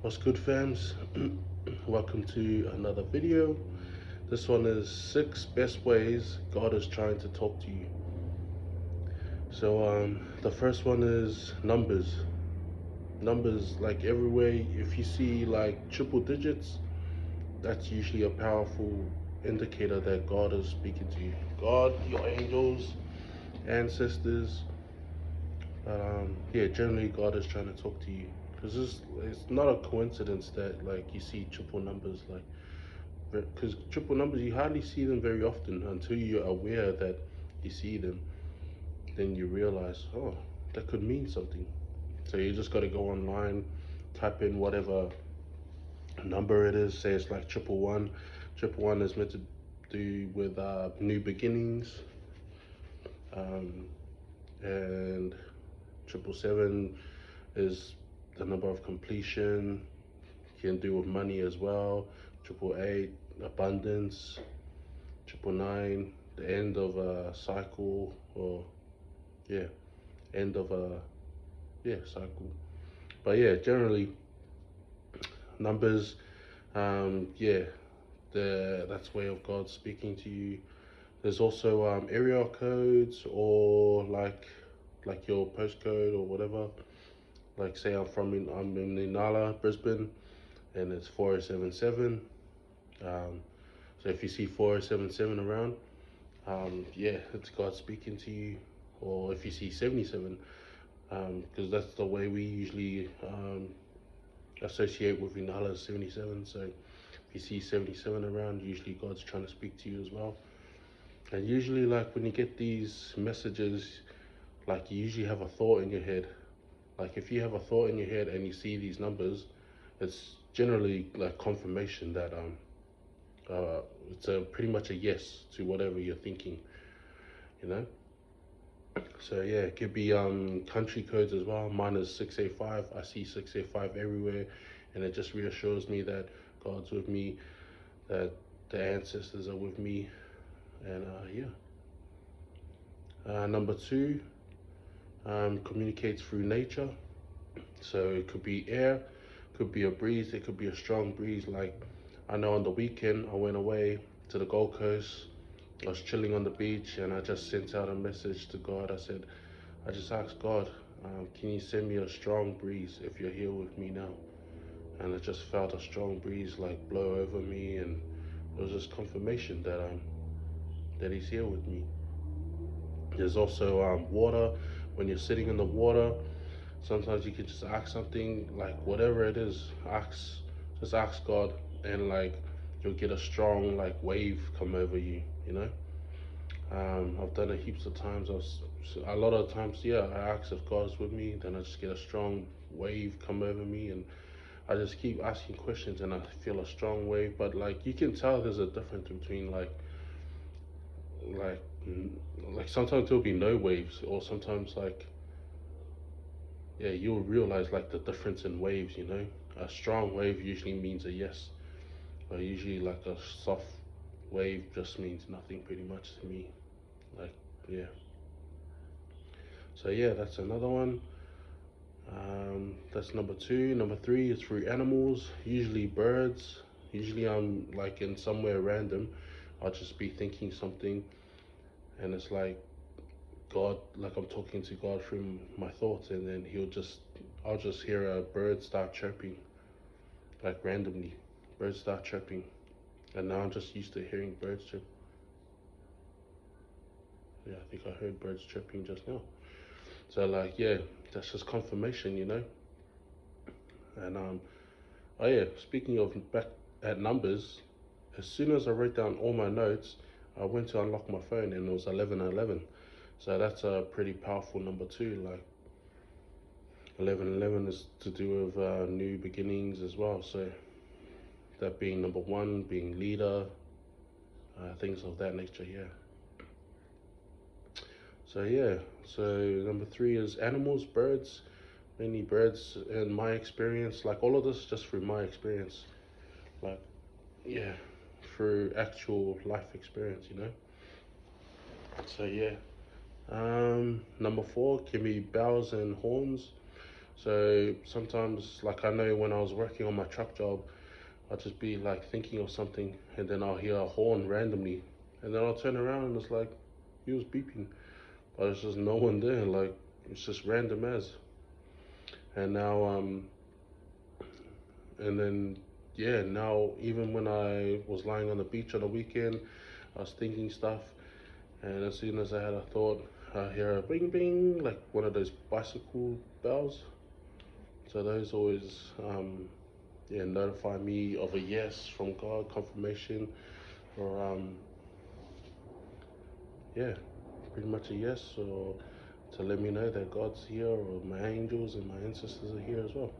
What's good, fams? Welcome to another video. This one is 6 best ways God is trying to talk to you. So the first one is numbers. Numbers, like everywhere, if you see like triple digits, that's usually a powerful indicator that God is speaking to you. God, your angels, ancestors. Yeah, generally God is trying to talk to you. Because it's not a coincidence that like you see triple numbers, like because triple numbers, you hardly see them very often until you're aware that you see them. Then you realize, oh, that could mean something. So you just got to go online, type in whatever number it is. Say it's like triple one. Triple one is meant to do with new beginnings, um, and triple seven is the number of completion. Can do with money as well. Triple eight, abundance. Triple nine, the end of a cycle, or yeah, end of a cycle. But yeah, generally numbers, yeah, that's way of God speaking to you. There's also area codes, or like your postcode or whatever. Like say I'm in Inala, Brisbane, and it's 4077. So if you see 4077 around, yeah, it's God speaking to you. Or if you see 77, because that's the way we usually associate with Inala 77. So if you see 77 around, usually God's trying to speak to you as well. And usually, like when you get these messages, like you usually have a thought in your head. Like if you have a thought in your head and you see these numbers, it's generally like confirmation that uh, it's a pretty much a yes to whatever you're thinking, you know. So yeah, it could be country codes as well. Mine is 685. I see 685 everywhere, and it just reassures me that God's with me, that the ancestors are with me, and yeah. Number two, communicates through nature. So it could be air, could be a breeze, it could be a strong breeze. Like I know on the weekend I went away to the Gold Coast. I was chilling on the beach, and I just sent out a message to God. I just asked God, can you send me a strong breeze if you're here with me now? And I just felt a strong breeze like blow over me, and it was just confirmation that He's here with me. There's also water. When you're sitting in the water, sometimes you can just ask something, like whatever it is, just ask God, and like you'll get a strong like wave come over you. You know. I've done it heaps of times. A lot of times, yeah, I ask if God's with me, then I just get a strong wave come over me, and I just keep asking questions, and I feel a strong wave. But like you can tell, there's a difference between like like sometimes there'll be no waves, or sometimes like yeah, you'll realize like the difference in waves. You know, a strong wave usually means a yes, but usually like a soft wave just means nothing pretty much to me. Like yeah. So yeah, that's another one. That's number two. Number three is through animals, usually birds. Usually I'm like in somewhere random. I'll just be thinking something, and it's like God, like I'm talking to God through my thoughts, and then I'll just hear a bird start chirping, like randomly. Birds start chirping, and now I'm just used to hearing birds chirp. Yeah, I think I heard birds chirping just now. So like, yeah, that's just confirmation, you know. And oh yeah, speaking of back at numbers, as soon as I wrote down all my notes, I went to unlock my phone, and it was 1111. So that's a pretty powerful number too. Like 1111 is to do with new beginnings as well. So that being number one, being leader, things of that nature. Yeah. So yeah. So number three is animals, birds. Mainly birds in my experience. Like all of this just through my experience. Like yeah, through actual life experience, you know. So yeah. Number four can be bells and horns. So sometimes, like I know when I was working on my truck job, I'll just be like thinking of something, and then I'll hear a horn randomly, and then I'll turn around and it's like he was beeping, but it's just no one there. Like it's just random as. And now and then yeah, now even when I was lying on the beach on the weekend, I was thinking stuff, and as soon as I had a thought, I hear a bing bing, like one of those bicycle bells. So those always yeah, notify me of a yes from God, confirmation, or yeah, pretty much a yes, or to let me know that God's here, or my angels and my ancestors are here as well.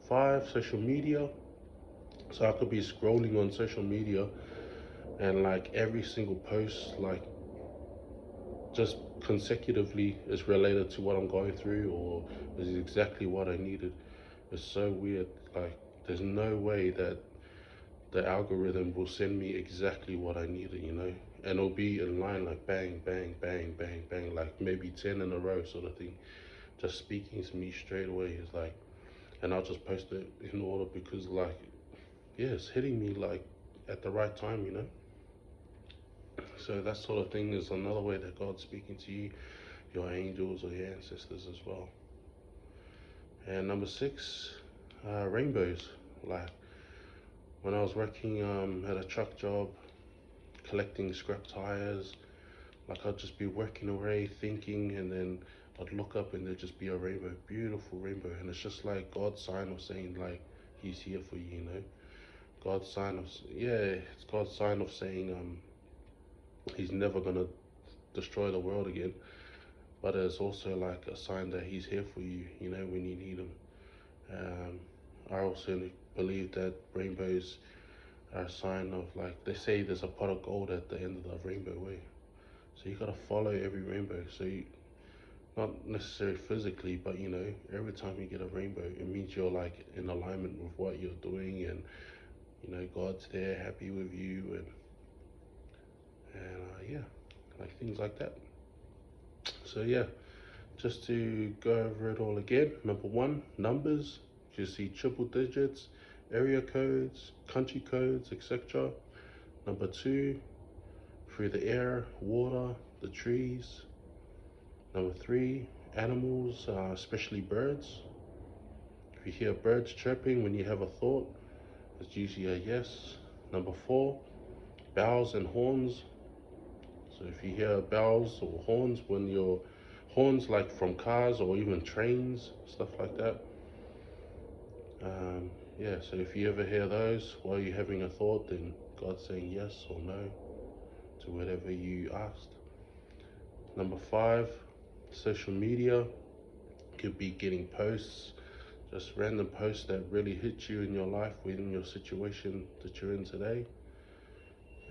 5, social media. So I could be scrolling on social media, and like every single post, like just consecutively is related to what I'm going through, or is exactly what I needed. It's so weird. Like there's no way that the algorithm will send me exactly what I needed, and it'll be in line like bang, bang, bang, bang, bang, like maybe 10 in a row sort of thing, just speaking to me straight away. It's like, and I'll just post it in order because, like, yeah, it's hitting me like at the right time. So that sort of thing is another way that God's speaking to you, your angels or your ancestors as well. And number 6, rainbows. Like when I was working at a truck job, collecting scrap tires, like I'd just be working away, thinking, and then I'd look up and there'd just be a rainbow, beautiful rainbow, and it's just like God's sign of saying like He's here for you. God's sign of it's God's sign of saying He's never gonna destroy the world again, but it's also like a sign that He's here for you, when you need Him. Um, I also believe that rainbows are a sign of, like they say, there's a pot of gold at the end of the rainbow way. So you gotta follow every rainbow. So not necessarily physically, but every time you get a rainbow, it means you're like in alignment with what you're doing, and God's there, happy with you, and yeah, like things like that. So yeah, just to go over it all again. Number 1, numbers. You see triple digits, area codes, country codes, etc. Number 2, through the air, water, the trees. Number 3, animals, especially birds. If you hear birds chirping when you have a thought, it's usually a yes. Number 4, bells and horns. So if you hear bells or horns when you're horns like from cars or even trains, stuff like that. Yeah, so if you ever hear those while you're having a thought, then God's saying yes or no to whatever you asked. Number 5, social media. Could be getting posts, just random posts that really hit you in your life, within your situation that you're in today.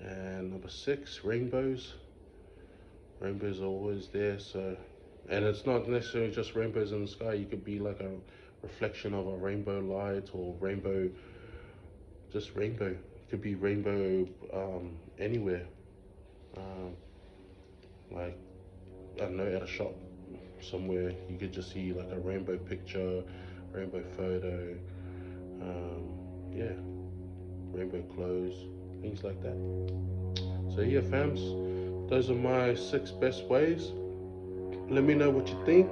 And number 6, rainbows. Rainbows are always there, so, and it's not necessarily just rainbows in the sky. You could be like a reflection of a rainbow light, or rainbow, just rainbow. It could be rainbow anywhere. Um, like, I don't know, at a shop somewhere, you could just see like a rainbow picture, rainbow photo, yeah, rainbow clothes, things like that. So yeah, fams, those are my 6 best ways. Let me know what you think.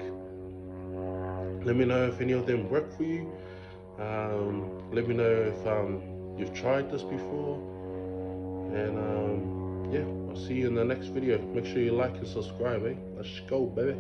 Let me know if any of them work for you. Let me know if you've tried this before. And yeah, I'll see you in the next video. Make sure you like and subscribe, eh? Let's go, baby.